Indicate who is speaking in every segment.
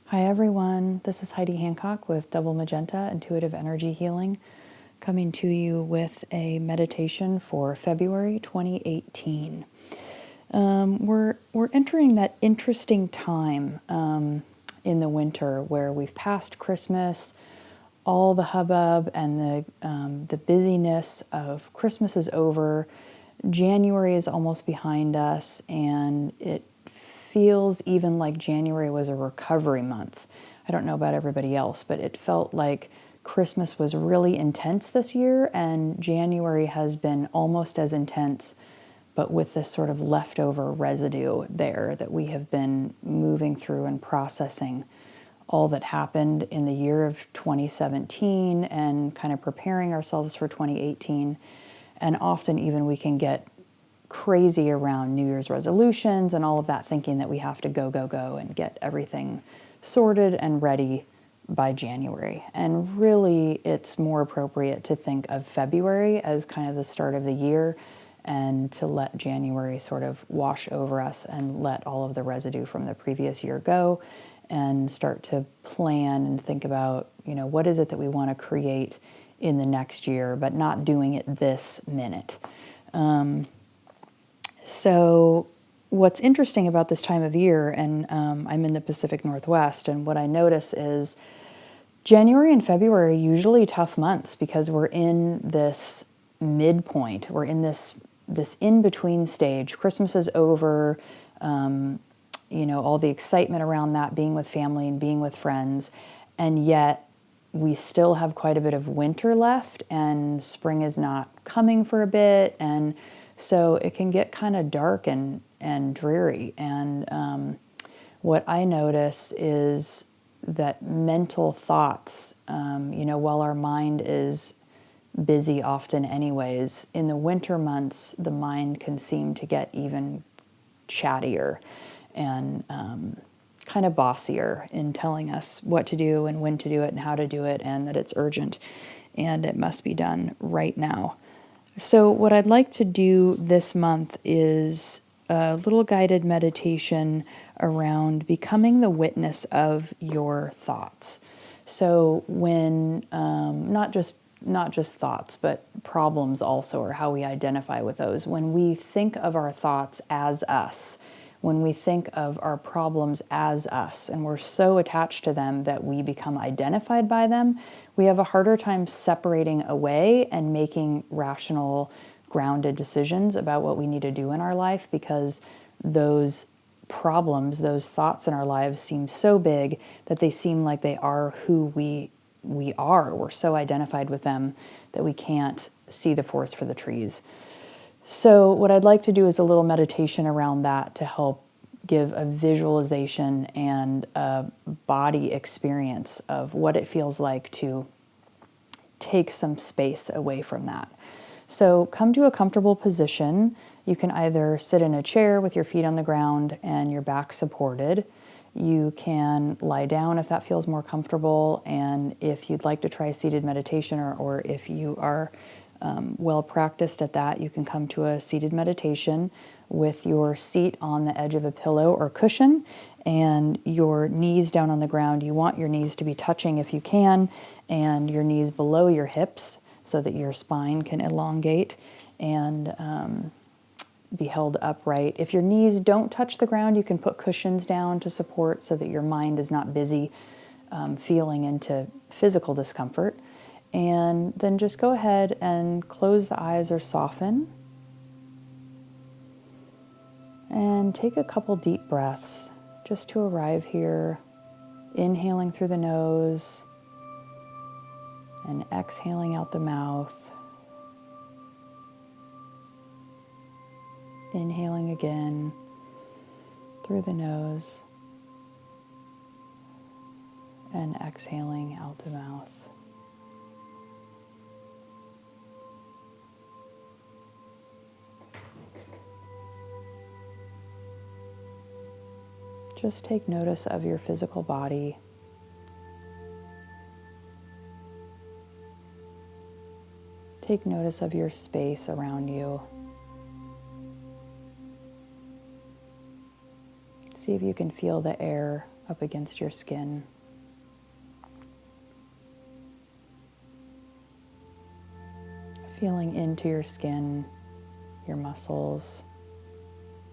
Speaker 1: Hi everyone, this is Heidi Hancock with Double Magenta Intuitive Energy Healing, coming to you with a meditation for February 2018. We're entering that interesting time in the winter where we've passed Christmas. All the hubbub and the busyness of Christmas is over. January is almost behind us, and it feels even like January was a recovery month. I don't know about everybody else, but it felt like Christmas was really intense this year, and January has been almost as intense, but with this sort of leftover residue there that we have been moving through and processing all that happened in the year of 2017 and kind of preparing ourselves for 2018. And often even we can get crazy around New Year's resolutions and all of that, thinking that we have to go and get everything sorted and ready by January. And really, it's more appropriate to think of February as kind of the start of the year and to let January sort of wash over us and let all of the residue from the previous year go and start to plan and think about, what is it that we want to create in the next year, but not doing it this minute. So what's interesting about this time of year, and I'm in the Pacific Northwest, and what I notice is January and February are usually tough months because we're in this midpoint. We're in this in-between stage. Christmas is over, all the excitement around that, being with family and being with friends, and yet we still have quite a bit of winter left, and spring is not coming for a bit, and so it can get kind of dark and dreary. And what I notice is that mental thoughts, while our mind is busy often anyways, in the winter months, the mind can seem to get even chattier and kind of bossier in telling us what to do and when to do it and how to do it, and that it's urgent and it must be done right now. So what I'd like to do this month is a little guided meditation around becoming the witness of your thoughts. So when not just thoughts, but problems also, or how we identify with those. When we think of our thoughts as us, when we think of our problems as us, and we're so attached to them that we become identified by them, we have a harder time separating away and making rational, grounded decisions about what we need to do in our life, because those problems, those thoughts in our lives seem so big that they seem like they are who we are. We're so identified with them that we can't see the forest for the trees. So what I'd like to do is a little meditation around that to help give a visualization and a body experience of what it feels like to take some space away from that. So come to a comfortable position. You can either sit in a chair with your feet on the ground and your back supported. You can lie down if that feels more comfortable. And if you'd like to try seated meditation, or if you are well practiced at that, you can come to a seated meditation with your seat on the edge of a pillow or cushion and your knees down on the ground. You want your knees to be touching if you can, and your knees below your hips so that your spine can elongate and be held upright. If your knees don't touch the ground, you can put cushions down to support so that your mind is not busy feeling into physical discomfort. And then just go ahead and close the eyes or soften. And take a couple deep breaths just to arrive here, inhaling through the nose and exhaling out the mouth. Inhaling again through the nose and exhaling out the mouth. Just take notice of your physical body. Take notice of your space around you. See if you can feel the air up against your skin. Feeling into your skin, your muscles,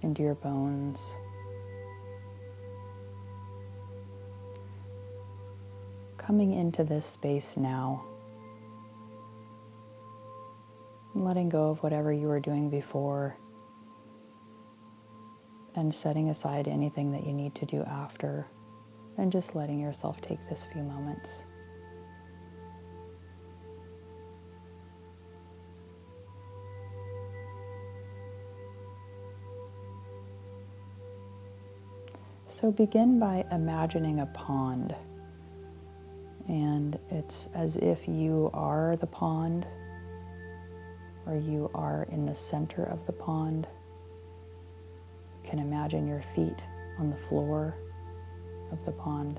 Speaker 1: into your bones. Coming into this space now. Letting go of whatever you were doing before and setting aside anything that you need to do after, and just letting yourself take this few moments. So begin by imagining a pond, and it's as if you are the pond, or you are in the center of the pond. You can imagine your feet on the floor of the pond.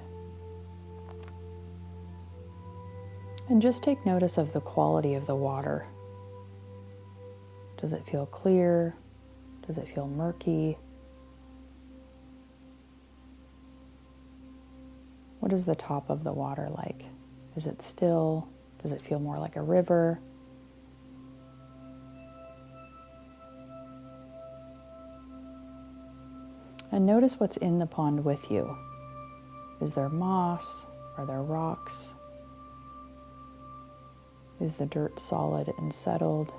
Speaker 1: And just take notice of the quality of the water. Does it feel clear? Does it feel murky? What is the top of the water like? Is it still? Does it feel more like a river? And notice what's in the pond with you. Is there moss? Are there rocks? Is the dirt solid and settled?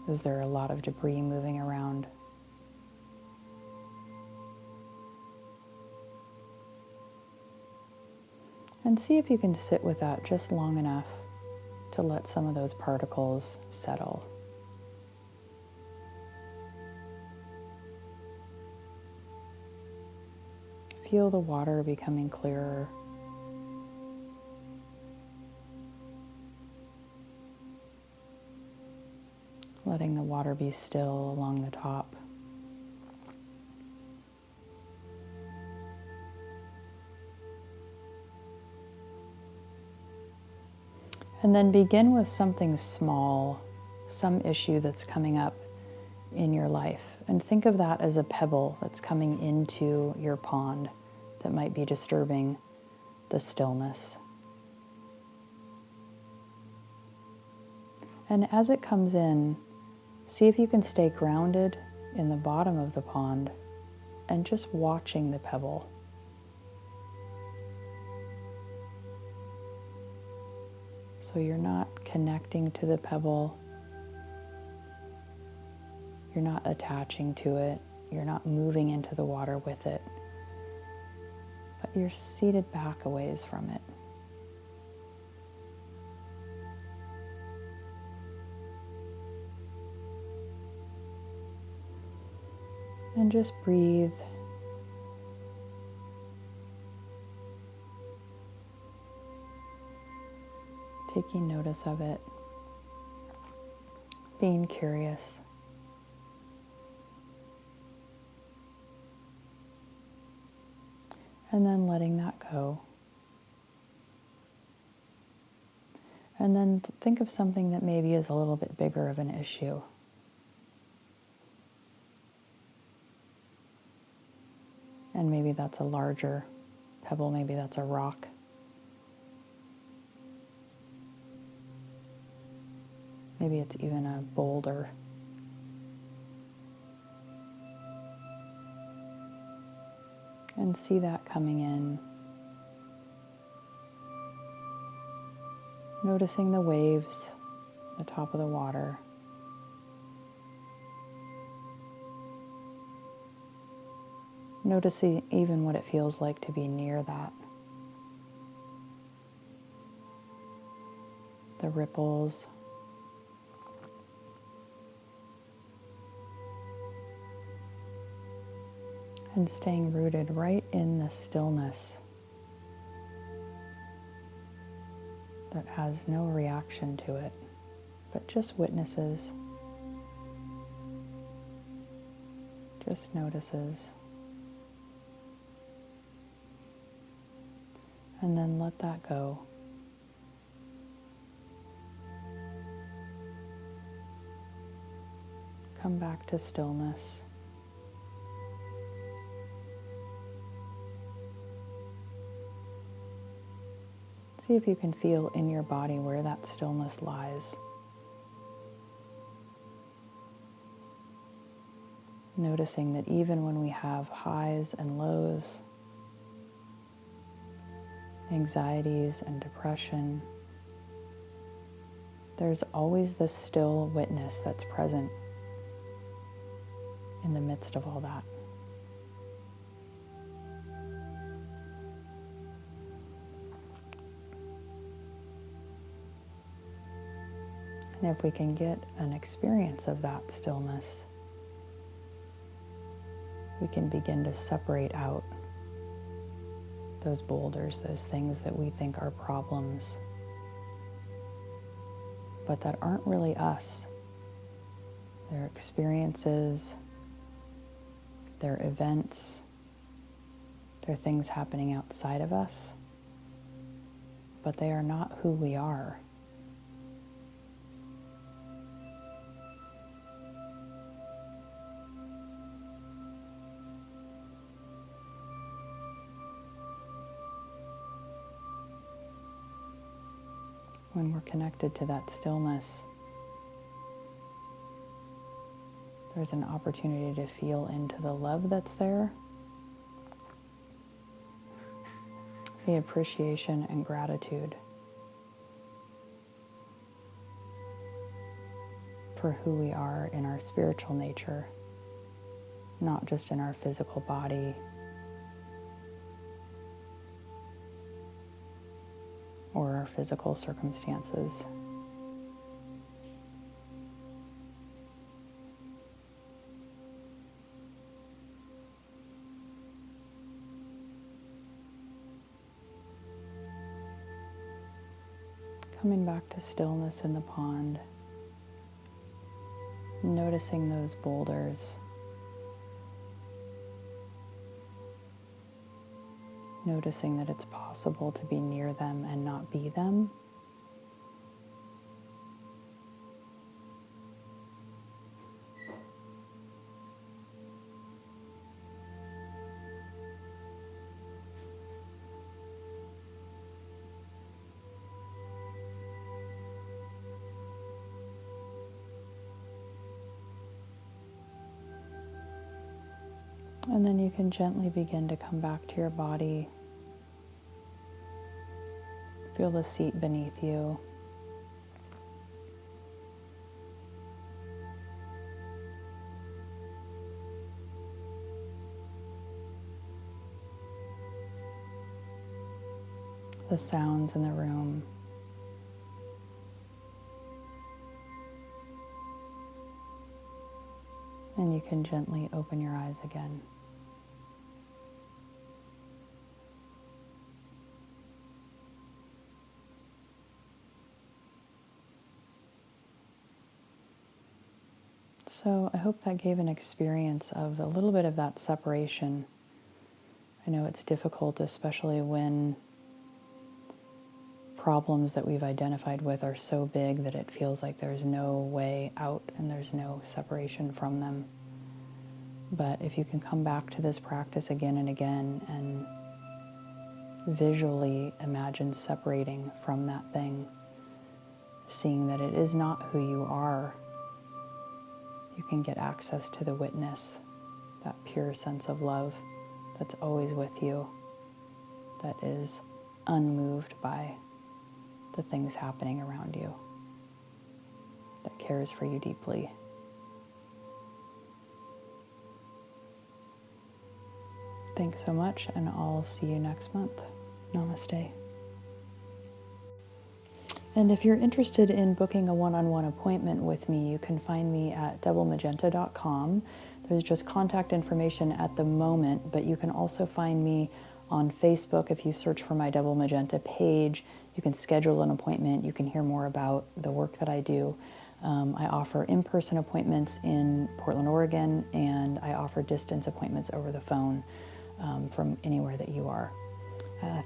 Speaker 1: Is there a lot of debris moving around? And see if you can sit with that just long enough to let some of those particles settle. Feel the water becoming clearer. Letting the water be still along the top. And then begin with something small, some issue that's coming up in your life. And think of that as a pebble that's coming into your pond that might be disturbing the stillness. And as it comes in, see if you can stay grounded in the bottom of the pond and just watching the pebble. So you're not connecting to the pebble, you're not attaching to it, you're not moving into the water with it, but you're seated back a ways from it. And just breathe. Taking notice of it, being curious. And then letting that go. And then think of something that maybe is a little bit bigger of an issue. And maybe that's a larger pebble, maybe that's a rock. Maybe it's even a boulder. And see that coming in. Noticing the waves, the top of the water. Noticing even what it feels like to be near that. The ripples. And staying rooted right in the stillness that has no reaction to it, but just witnesses, just notices. And then let that go. Come back to stillness. See if you can feel in your body where that stillness lies. Noticing that even when we have highs and lows, anxieties and depression, there's always this still witness that's present in the midst of all that. And if we can get an experience of that stillness, we can begin to separate out those boulders, those things that we think are problems, but that aren't really us. They're experiences, they're events, they're things happening outside of us, but they are not who we are. When we're connected to that stillness, there's an opportunity to feel into the love that's there, the appreciation and gratitude for who we are in our spiritual nature, not just in our physical body or our physical circumstances. Coming back to stillness in the pond, noticing those boulders, noticing that it's possible to be near them and not be them. And then you can gently begin to come back to your body. Feel the seat beneath you. The sounds in the room. And you can gently open your eyes again. So I hope that gave an experience of a little bit of that separation. I know it's difficult, especially when problems that we've identified with are so big that it feels like there's no way out and there's no separation from them. But if you can come back to this practice again and again and visually imagine separating from that thing, seeing that it is not who you are, you can get access to the witness, that pure sense of love that's always with you, that is unmoved by the things happening around you, that cares for you deeply. Thanks so much, and I'll see you next month. Namaste. And if you're interested in booking a one-on-one appointment with me, you can find me at doublemagenta.com. There's just contact information at the moment, but you can also find me on Facebook. If you search for my Double Magenta page, you can schedule an appointment. You can hear more about the work that I do. I offer in-person appointments in Portland, Oregon, and I offer distance appointments over the phone from anywhere that you are.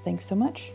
Speaker 1: Thanks so much.